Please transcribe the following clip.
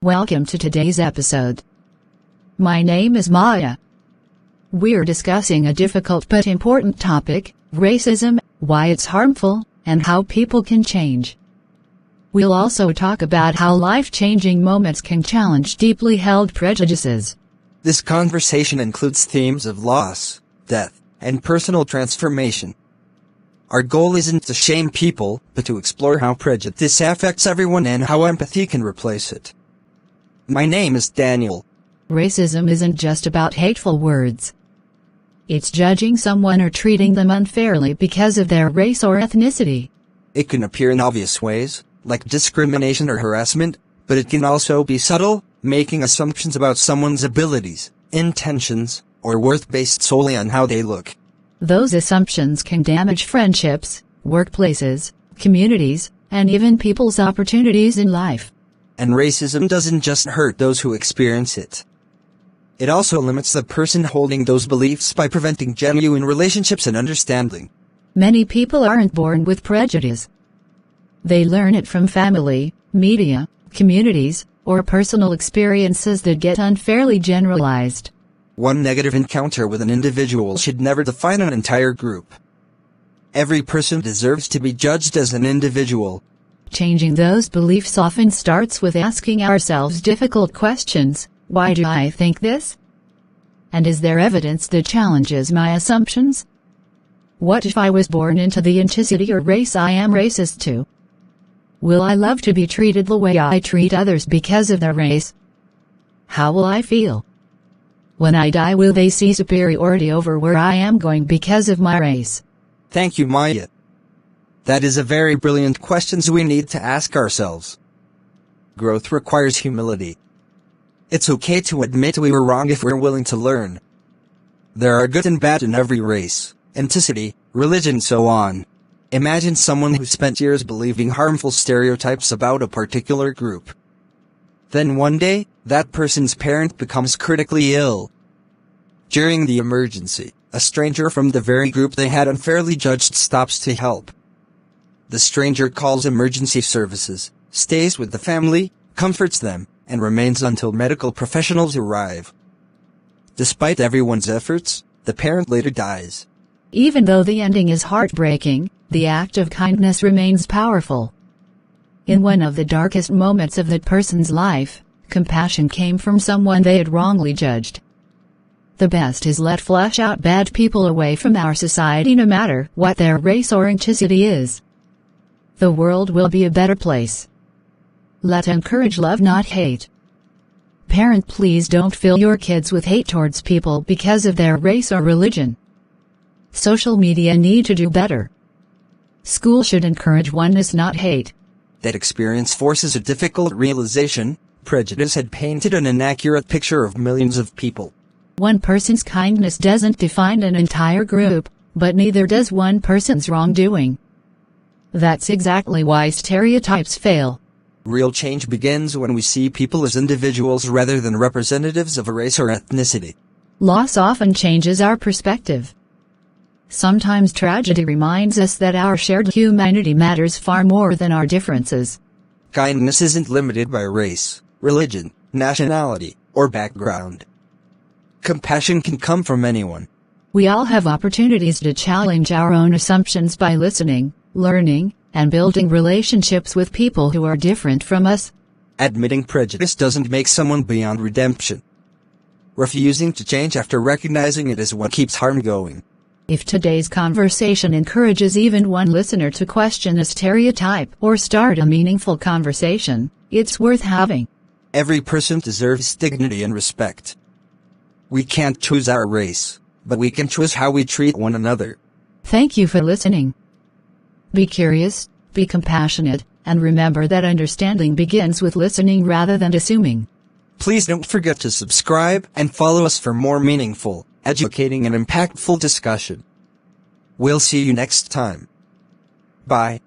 Welcome to today's episode. My name is Maya. We're discussing a difficult but important topic, racism, why it's harmful, and how people can change. We'll also talk about how life-changing moments can challenge deeply held prejudices. This conversation includes themes of loss, death, and personal transformation. Our goal isn't to shame people, but to explore how prejudice affects everyone and how empathy can replace it. My name is Daniel. Racism isn't just about hateful words. It's judging someone or treating them unfairly because of their race or ethnicity. It can appear in obvious ways, like discrimination or harassment, but it can also be subtle, making assumptions about someone's abilities, intentions, or worth based solely on how they look. Those assumptions can damage friendships, workplaces, communities, and even people's opportunities in life. And racism doesn't just hurt those who experience it. It also limits the person holding those beliefs by preventing genuine relationships and understanding. Many people aren't born with prejudice. They learn it from family, media, communities, or personal experiences that get unfairly generalized. One negative encounter with an individual should never define an entire group. Every person deserves to be judged as an individual. Changing those beliefs often starts with asking ourselves difficult questions. Why do I think this? And is there evidence that challenges my assumptions? What if I was born into the ethnicity or race I am racist to? Will I love to be treated the way I treat others because of their race? How will I feel? When I die, will they see superiority over where I am going because of my race? Thank you, Maya. That is a very brilliant question we need to ask ourselves. Growth requires humility. It's okay to admit we were wrong if we're willing to learn. There are good and bad in every race, ethnicity, religion, so on. Imagine someone who spent years believing harmful stereotypes about a particular group. Then one day, that person's parent becomes critically ill. During the emergency, a stranger from the very group they had unfairly judged stops to help. The stranger calls emergency services, stays with the family, comforts them, and remains until medical professionals arrive. Despite everyone's efforts, the parent later dies. Even though the ending is heartbreaking, the act of kindness remains powerful. In one of the darkest moments of that person's life, compassion came from someone they had wrongly judged. The best is let flush out bad people away from our society no matter what their race or ethnicity is. The world will be a better place. Let's encourage love, not hate. Parent, please don't fill your kids with hate towards people because of their race or religion. Social media need to do better. School should encourage oneness, not hate. That experience forces a difficult realization. Prejudice had painted an inaccurate picture of millions of people. One person's kindness doesn't define an entire group, but neither does one person's wrongdoing. That's exactly why stereotypes fail. Real change begins when we see people as individuals rather than representatives of a race or ethnicity. Loss often changes our perspective. Sometimes tragedy reminds us that our shared humanity matters far more than our differences. Kindness isn't limited by race, religion, nationality, or background. Compassion can come from anyone. We all have opportunities to challenge our own assumptions by listening, learning, and building relationships with people who are different from us. Admitting prejudice doesn't make someone beyond redemption. Refusing to change after recognizing it is what keeps harm going. If today's conversation encourages even one listener to question a stereotype or start a meaningful conversation, it's worth having. Every person deserves dignity and respect. We can't choose our race, but we can choose how we treat one another. Thank you for listening. Be curious, be compassionate, and remember that understanding begins with listening rather than assuming. Please don't forget to subscribe and follow us for more meaningful, educating, and impactful discussion. We'll see you next time. Bye.